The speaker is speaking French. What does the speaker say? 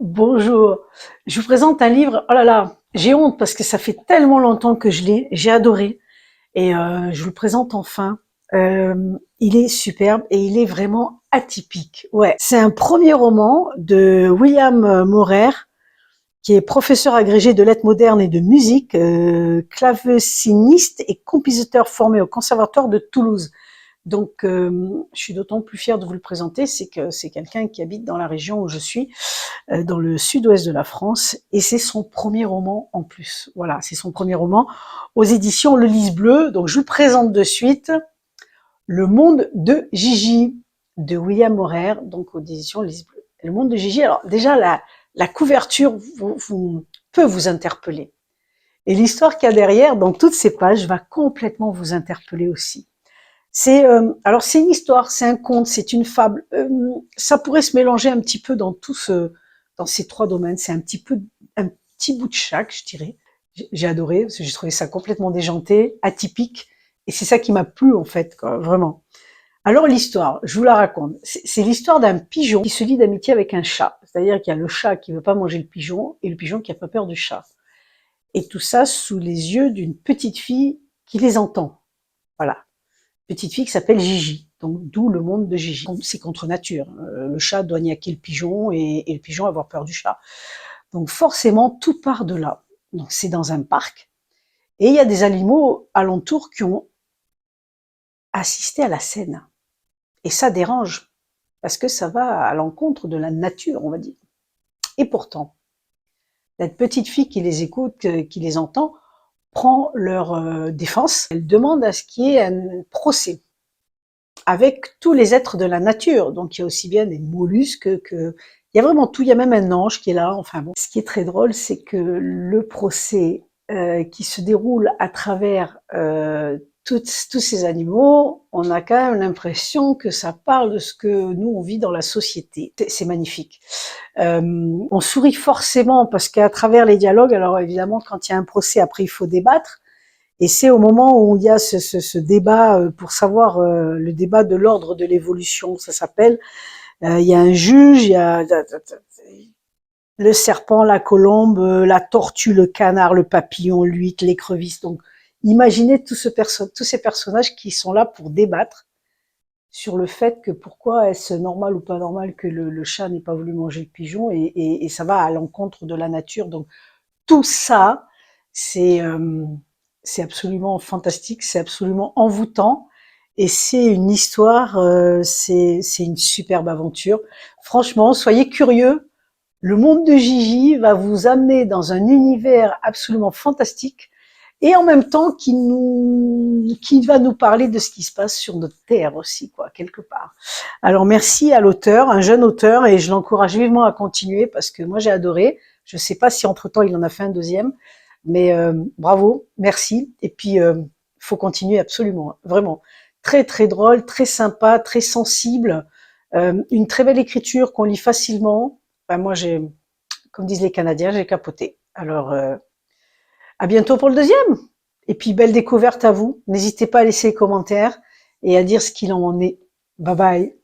Bonjour, je vous présente un livre, oh là là, j'ai honte parce que ça fait tellement longtemps que je l'ai, j'ai adoré et je vous le présente enfin. Il est superbe et il est vraiment atypique. Ouais, c'est un premier roman de William Maurer, qui est professeur agrégé de lettres modernes et de musique, claveciniste et compositeur formé au Conservatoire de Toulouse. Donc, je suis d'autant plus fière de vous le présenter, c'est que c'est quelqu'un qui habite dans la région où je suis, dans le sud-ouest de la France, et c'est son premier roman en plus. Voilà, c'est son premier roman aux éditions Le Lys Bleu. Donc, je vous présente de suite Le Monde de Gigi de William Maurer, donc aux éditions Le Lys Bleu. Le Monde de Gigi. Alors, déjà la couverture peut vous interpeller. Et l'histoire qu'il y a derrière, dans toutes ces pages, va complètement vous interpeller aussi. Alors c'est une histoire, c'est un conte, c'est une fable. Ça pourrait se mélanger un petit peu dans ces trois domaines. C'est un petit bout de chaque, je dirais. J'ai adoré parce que j'ai trouvé ça complètement déjanté, atypique, et c'est ça qui m'a plu en fait, quoi, vraiment. Alors l'histoire, je vous la raconte. C'est l'histoire d'un pigeon qui se lie d'amitié avec un chat. C'est-à-dire qu'il y a le chat qui veut pas manger le pigeon et le pigeon qui a pas peur du chat. Et tout ça sous les yeux d'une petite fille qui les entend. Voilà. Petite fille qui s'appelle Gigi, donc d'où le monde de Gigi. C'est contre nature. Le chat doit niaquer le pigeon et le pigeon avoir peur du chat. Donc forcément, tout part de là. Donc c'est dans un parc et il y a des animaux alentours qui ont assisté à la scène. Et ça dérange parce que ça va à l'encontre de la nature, on va dire. Et pourtant, cette petite fille qui les écoute, qui les entend, prend leur défense. Elle demande à ce qu'il y ait un procès avec tous les êtres de la nature. Donc il y a aussi bien des mollusques que... Il y a vraiment tout, il y a même un ange qui est là. Enfin bon. Ce qui est très drôle, c'est que le procès qui se déroule à travers tous ces animaux, on a quand même l'impression que ça parle de ce que nous, on vit dans la société. C'est magnifique. On sourit forcément parce qu'à travers les dialogues, alors évidemment, quand il y a un procès, après, il faut débattre. Et c'est au moment où il y a ce débat pour savoir le débat de l'ordre de l'évolution, ça s'appelle. Il y a un juge, il y a le serpent, la colombe, la tortue, le canard, le papillon, l'huître, l'écrevisse. Donc, imaginez tous ces personnages qui sont là pour débattre sur le fait que pourquoi est-ce normal ou pas normal que le chat n'ait pas voulu manger le pigeon et ça va à l'encontre de la nature. Donc, tout ça, c'est absolument fantastique, c'est absolument envoûtant et c'est une histoire, c'est une superbe aventure. Franchement, soyez curieux. Le monde de Gigi va vous amener dans un univers absolument fantastique et en même temps qui va nous parler de ce qui se passe sur notre terre aussi, quoi, quelque part. Alors merci à l'auteur, un jeune auteur, et je l'encourage vivement à continuer parce que moi j'ai adoré. Je ne sais pas si entre-temps il en a fait un deuxième, mais bravo, merci. Et puis faut continuer absolument, vraiment. Très très drôle, très sympa, très sensible, une très belle écriture qu'on lit facilement. Enfin, moi j'ai, comme disent les Canadiens, j'ai capoté. Alors à bientôt pour le deuxième. Et puis belle découverte à vous. N'hésitez pas à laisser les commentaires et à dire ce qu'il en est. Bye bye.